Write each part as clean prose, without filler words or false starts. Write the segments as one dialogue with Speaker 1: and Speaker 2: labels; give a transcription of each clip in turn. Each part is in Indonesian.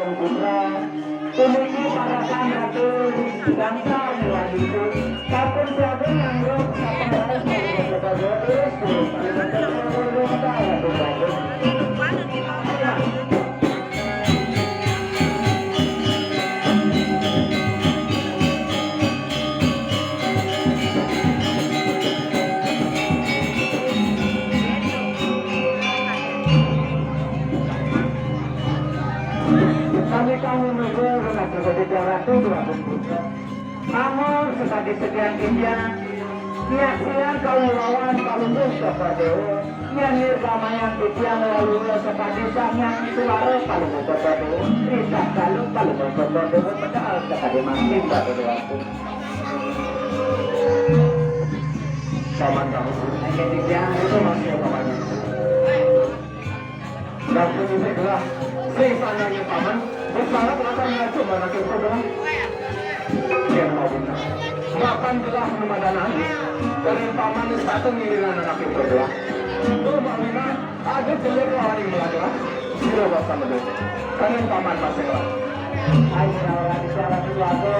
Speaker 1: Ageng Putra puniki parakan ratu bangsa Melayu kapun saben nganggo sapengaruh sebagai terus kami menunggu dengan berbeda ratu dua bungkus. Amor sekali sekian injak, siang kalau lawan kalunggus kepada yang nirgamayan pikian lalu sekali sangnya suara kalunggus kepada risah kalunggus kepada pedal sekali makin pada waktu. Paman kamu, yang itu masih paman. Dan ini adalah sisanya paman. Bersalah belakangnya cuma nak berdoa. Dia mau bina. Makan gelah memadanan. Dari paman satu ngirilan anak berdoa. Tuh bina ada jelek hari melada. Sudah bahasa medus. Kalian paman masih lah. Ayo orang bicara sesuatu.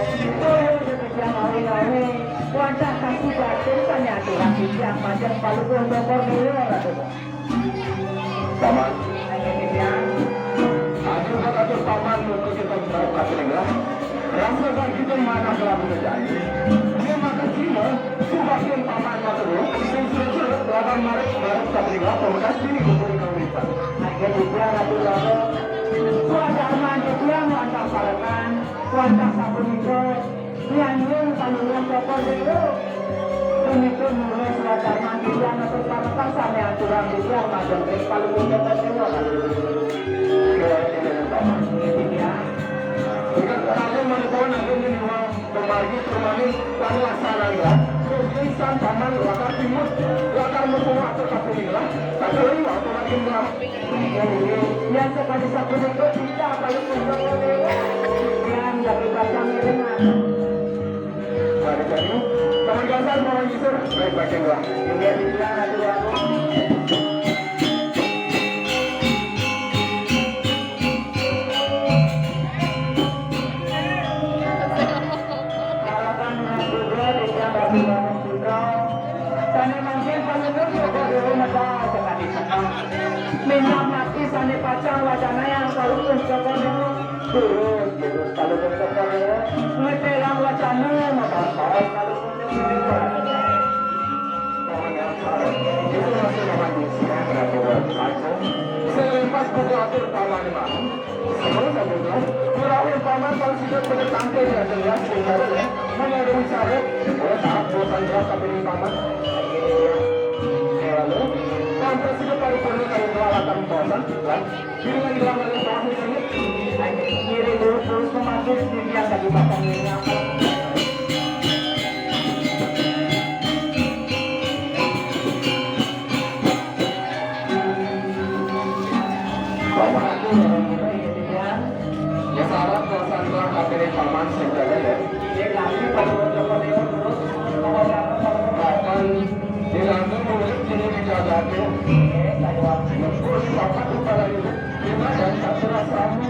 Speaker 1: Oh yang demikian hari-hari. Wajah kasih batin tanya tulang yang macam palu pun dokor dulu orang tu. Paman. Ayo demikian. Atur paman untuk kita berangkat dengan rasakan kita mana kelabu terjadi. Dia makan cina, subahin paman mata dulu. Sudah belakang maret tak terima pemekas ini kumpul kawitan. Akhirnya dia ratu lalu. Suara mandi dia mantap palakan, kuantah sabun itu, yang kalungan kopor dulu. Itu mulai suara mandi dia atur palakan sampai aturan dia macam kalungan kopor dulu. Kalau menemukan aku ini berbagi permani tanah sarangga, kebiasaan paman lakar timur, lakar membawa atau kapulilah, tak terlalu atau lagi belah. Yang sekali satu itu tidak kalau membawa yang dari belakang dengan. Jadi, kawan kasar mau nyisir, baik-baik yang belah. Yang dia nanti aku. Minyak mati sani pacang wacana yang kalau pencokan terus kalau pencokan ngetelang wacana maka kalau pencokan itu masih manusia selepas buku atur paman malam semua sahaja kurawin paman kalau sudah pada tangkai ya jelas sehingga mengadungi syarat boleh tahap bosan jelas tapi paman lalu sampai sudah paripurna kalau peralatan bosan kan dengan drama yang terakhir ini kiri terus memakai yang tadi pasang ini ya sahabat bosan telah kapilih paman segala ya dia lagi pada bosan terus bahkan dilangsung mulut sini dijagati terus bapak kepala itu gimana dan tak serasamu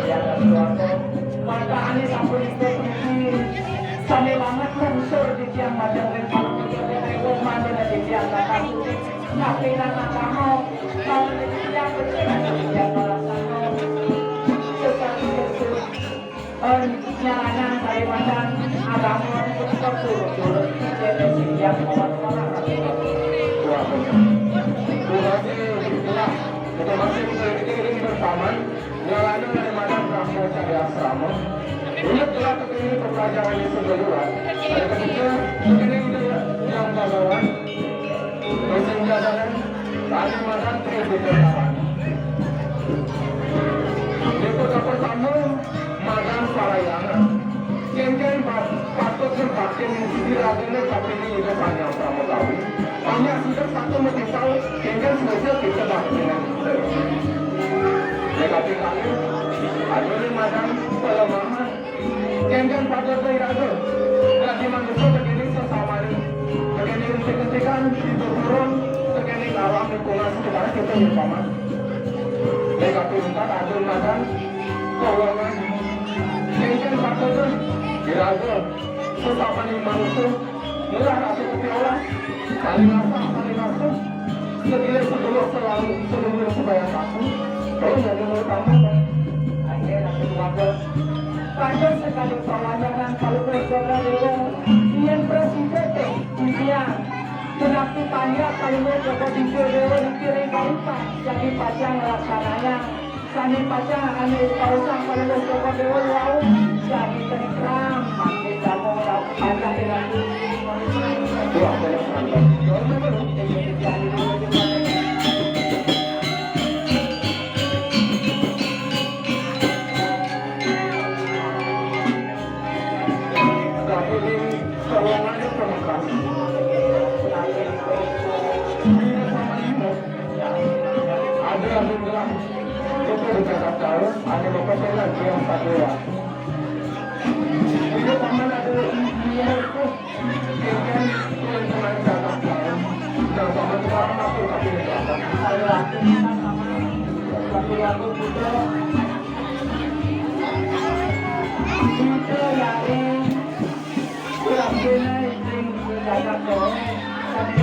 Speaker 1: yang sesuatu maka ini sampai itu sampai banget unsur di tiang macam rempah mana di tiang kakak tapi karena kamu kalau di tiang bercerai di tiang balasanmu sekali nyarana dari macam abangmu untuk turun jadi siang orang-orang kita masih ini bersama nyalanya dari madam Brahmo Cahaya Asrama ini telah terpilih perpelajaran yang sebelumnya ada ketika ini yang bagawan dosen jadaran tadi madam Tri Bersama di kota pertama madam Parayana Ken patut sempatin diragunya tapi ini juga panjang Brahmo Tawi hanya sudah satu mesti tahu tinggal saja kita bahas dengan negatif kali ada di madam pelemahan tinggal pada berada lagi manusia begini sesama ini begini ketika itu turun begini alam lingkungan sekitar kita bersama negatif 4 ada madam keuangan. Kengken faktor diraga sesapan yang manusia murah rasa kepiola kali nasa segila sebelum selalu sebelum supaya satu kalau jadi mau tamu akhirnya nanti keluarga panjang sekali pelajaran kalau berjalan dengan presiden dunia kenapa tanya kalau mau coba dikirim bangsa jadi pajang laksananya sani pajang ane pausang kalau mau coba dewa wow jadi terikram makin kamu pajang dengan dua ada beberapa lagi yang tak lewat. Itu paman ada ini itu ikan yang teman datang tahun dan paman sekarang masuk tapi datang. Ada lagi tapi aku juga itu yang kurang benar yang datang tahun kami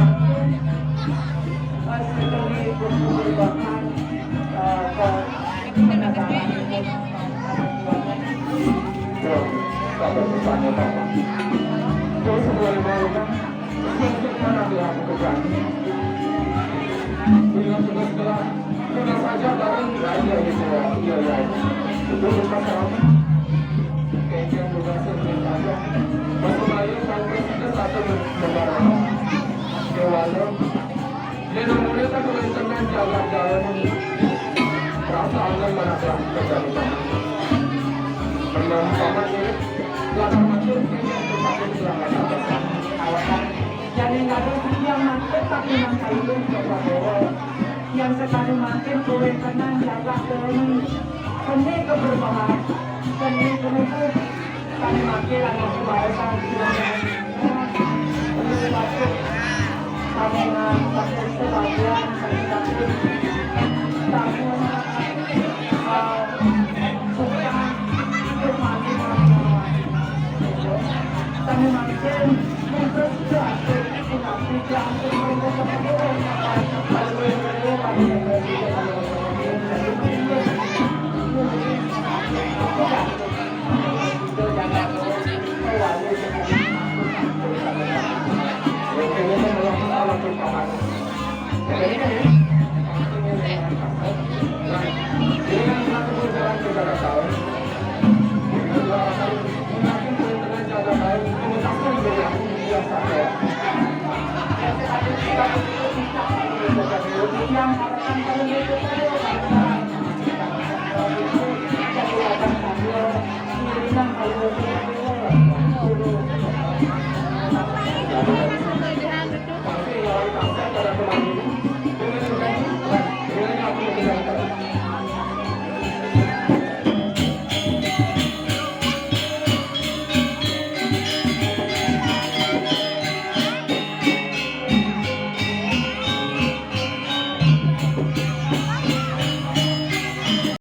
Speaker 1: masuk sekali berperubahan Kata pesannya Bapak terus boleh melakukan untuk mana dilakukan dengan segala dengan saja bareng aja gitu ya iya itu bukan salah kayaknya juga sering saja masuk lagi sampai satu negara kewalau dan namanya tak kewenangan jalan-jalan rasa akan menabrak kejalan paman ini belakang macet jadi nggak ada yang macet tapi nangka itu yang sekali macet boleh tenang jaga seni keberbahan seni itu kami makin ada bahasa kami nangka sebagian kami makin yang harapan kami itu